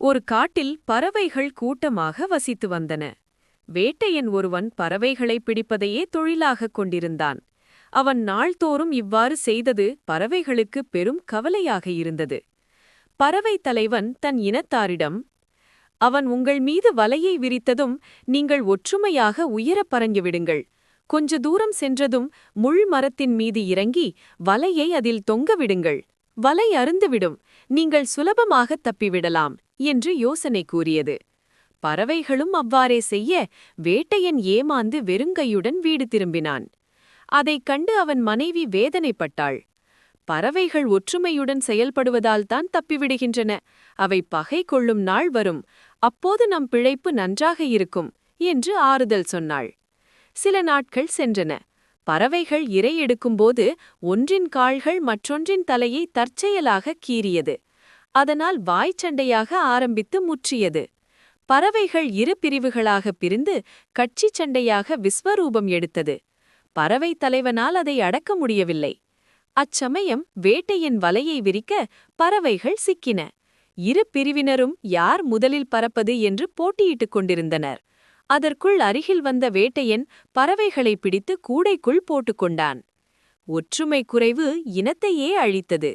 ஒரு காட்டில் பறவைகள் கூட்டமாக வசித்து வந்தன. வேட்டையன் ஒருவன் பறவைகளை பிடிப்பதையே தொழிலாகக் கொண்டிருந்தான். அவன் நாள்தோறும் இவ்வாறு செய்தது பறவைகளுக்கு பெரும் கவலையாக இருந்தது. பறவை தலைவன் தன் இனத்தாரிடம், அவன் உங்கள் மீது வலையை விரித்ததும் நீங்கள் ஒற்றுமையாக உயரப் பறந்துவிடுங்கள். கொஞ்ச தூரம் சென்றதும் முள் மரத்தின் மீது இறங்கி வலையை அதில் தொங்கவிடுங்கள். வலை அறுந்துவிடும், நீங்கள் சுலபமாகத் தப்பிவிடலாம் என்று யோசனை கூறியது. பறவைகளும் அவ்வாறே செய்ய வேட்டையன் ஏமாந்து வெறுங்கையுடன் வீடு திரும்பினான். அதைக் கண்டு அவன் மனைவி வேதனைப்பட்டாள். பறவைகள் ஒற்றுமையுடன் செயல்படுவதால்தான் தப்பிவிடுகின்றன. அவை பகை கொள்ளும் நாள் வரும், அப்போது நம் பிழைப்பு நன்றாக இருக்கும் என்று ஆறுதல் சொன்னாள். சில நாட்கள் சென்றன. பறவைகள் இரை எடுக்கும்போது ஒன்றின் கால்கள் மற்றொன்றின் தலையை தற்செயலாக கீறியது. அதனால் வாய்ச்சண்டையாக ஆரம்பித்து முற்றியது. பறவைகள் இரு பிரிவுகளாக பிரிந்து கட்சி சண்டையாக விஸ்வரூபம் எடுத்தது. பறவை தலைவனால் அதை அடக்க முடியவில்லை. அச்சமயம் வேட்டையின் வலையை விரிக்க பறவைகள் சிக்கின. இரு பிரிவினரும் யார் முதலில் பறப்பது என்று போட்டியிட்டுக் கொண்டிருந்தனர். அதற்குள் அருகில் வந்த வேட்டையன் பறவைகளை பிடித்து கூடைக்குள் போட்டுக்கொண்டான். ஒற்றுமை குறைவு இனத்தையே அழித்தது.